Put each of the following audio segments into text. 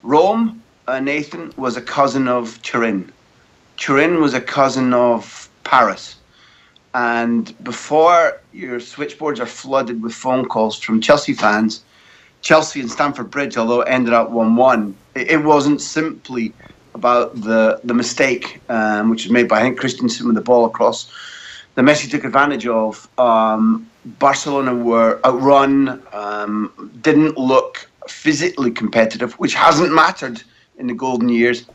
Rome, Nathan, was a cousin of Turin. Turin was a cousin of Paris. And before your switchboards are flooded with phone calls from Chelsea fans, Chelsea and Stamford Bridge, although it ended up 1-1, it wasn't simply about the mistake, which was made by, I think, Christensen with the ball across. The Messi took advantage of. Barcelona were outrun, didn't look physically competitive, which hasn't mattered in the golden years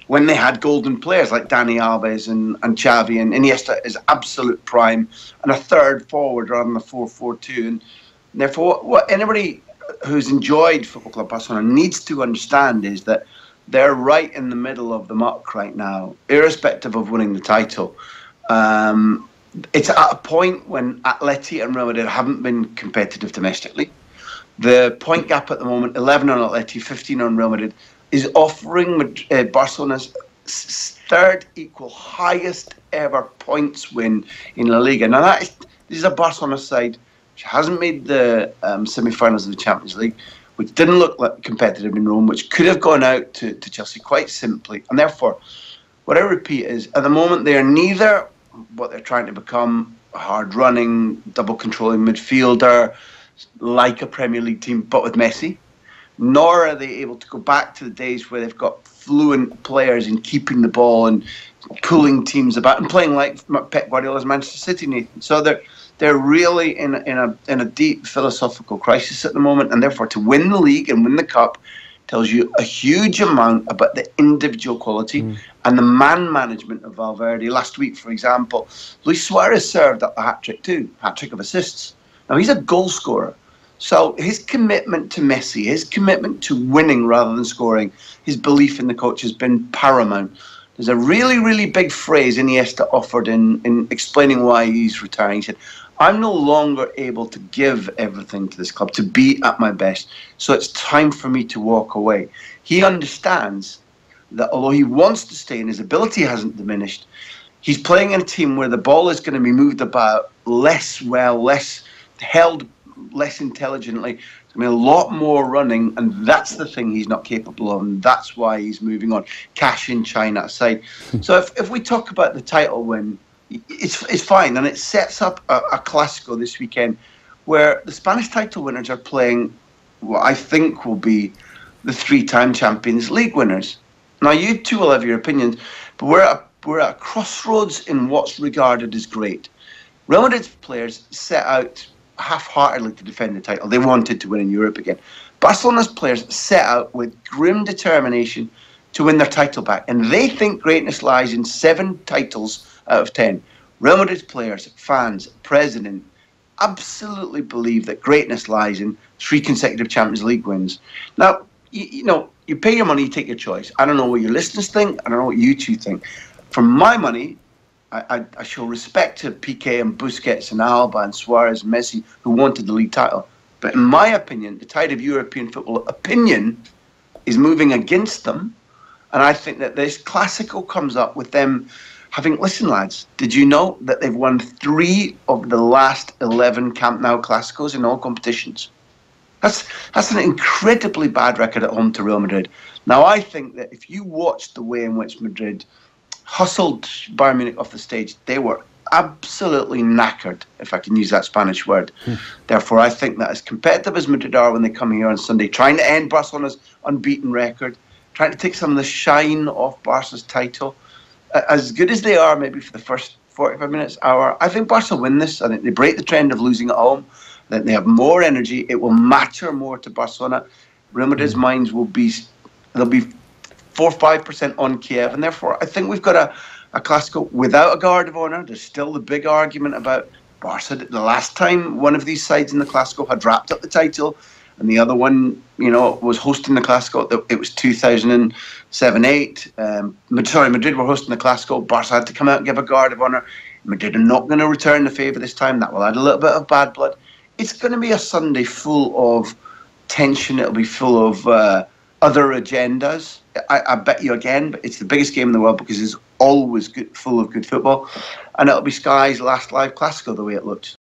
when they had golden players like Dani Alves and Xavi, and Iniesta is absolute prime, and a third forward rather than a 4-4-2. And therefore, what anybody who's enjoyed Football Club Barcelona needs to understand is that they're right in the middle of the muck right now, irrespective of winning the title. It's at a point when Atleti and Real Madrid haven't been competitive domestically. The point gap at the moment, 11 on Atleti, 15 on Real Madrid, is offering Barcelona's third equal highest ever points win in La Liga. Now, this is a Barcelona side which hasn't made the semi-finals of the Champions League, which didn't look like competitive in Rome, which could have gone out to Chelsea quite simply. And therefore, what I repeat is, at the moment, they are neither what they're trying to become, a hard-running, double-controlling midfielder, like a Premier League team, but with Messi, nor are they able to go back to the days where they've got fluent players in keeping the ball and pulling teams about and playing like Pep Guardiola's Manchester City, Nathan. So they're really in a deep philosophical crisis at the moment, and therefore to win the league and win the cup tells you a huge amount about the individual quality and the man management of Valverde. Last week, for example, Luis Suarez served up a hat-trick too, hat-trick of assists. Now, he's a goal scorer. So his commitment to Messi, his commitment to winning rather than scoring, his belief in the coach has been paramount. There's a really, really big phrase Iniesta offered in explaining why he's retiring. He said, I'm no longer able to give everything to this club, to be at my best. So it's time for me to walk away. He understands that although he wants to stay and his ability hasn't diminished, he's playing in a team where the ball is going to be moved about less well, less held, less intelligently. There's going to be a lot more running, and that's the thing he's not capable of, and that's why he's moving on. Cash in China aside. So if we talk about the title win, it's fine, and it sets up a Clasico this weekend where the Spanish title winners are playing what I think will be the three-time Champions League winners. Now, you two will have your opinions, but we're at a crossroads in what's regarded as great. Real Madrid's players set out half-heartedly to defend the title. They wanted to win in Europe again. Barcelona's players set out with grim determination to win their title back, and they think greatness lies in 7 titles out of 10. Real Madrid's players, fans, president absolutely believe that greatness lies in 3 consecutive Champions League wins. Now, you pay your money, you take your choice. I don't know what your listeners think. I don't know what you two think. For my money, I show respect to Piqué and Busquets and Alba and Suarez and Messi, who wanted the league title. But in my opinion, the tide of European football opinion is moving against them. And I think that this Clasico comes up with them having, listen, lads, did you know that they've won 3 of the last 11 Camp Nou Clásicos in all competitions? That's an incredibly bad record at home to Real Madrid. Now, I think that if you watched the way in which Madrid hustled Bayern Munich off the stage, they were absolutely knackered, if I can use that Spanish word. Therefore, I think that as competitive as Madrid are when they come here on Sunday, trying to end Barcelona's unbeaten record, trying to take some of the shine off Barca's title, as good as they are maybe for the first 45 minutes, hour, I think Barca win this. I think they break the trend of losing at home. I think they have more energy. It will matter more to Barcelona. Real Madrid's minds will be, they'll be 4 or 5% on Kiev, and therefore I think we've got a Clasico without a guard of honour. There's still the big argument about Barca. The last time one of these sides in the Clasico had wrapped up the title and the other one, was hosting the Clasico, it was 2007-8. Madrid were hosting the Clasico. Barca had to come out and give a guard of honour. Madrid are not going to return the favour this time. That will add a little bit of bad blood. It's going to be a Sunday full of tension. It'll be full of other agendas. I bet you again, but it's the biggest game in the world because it's always full of good football. And it'll be Sky's last live Clasico the way it looks.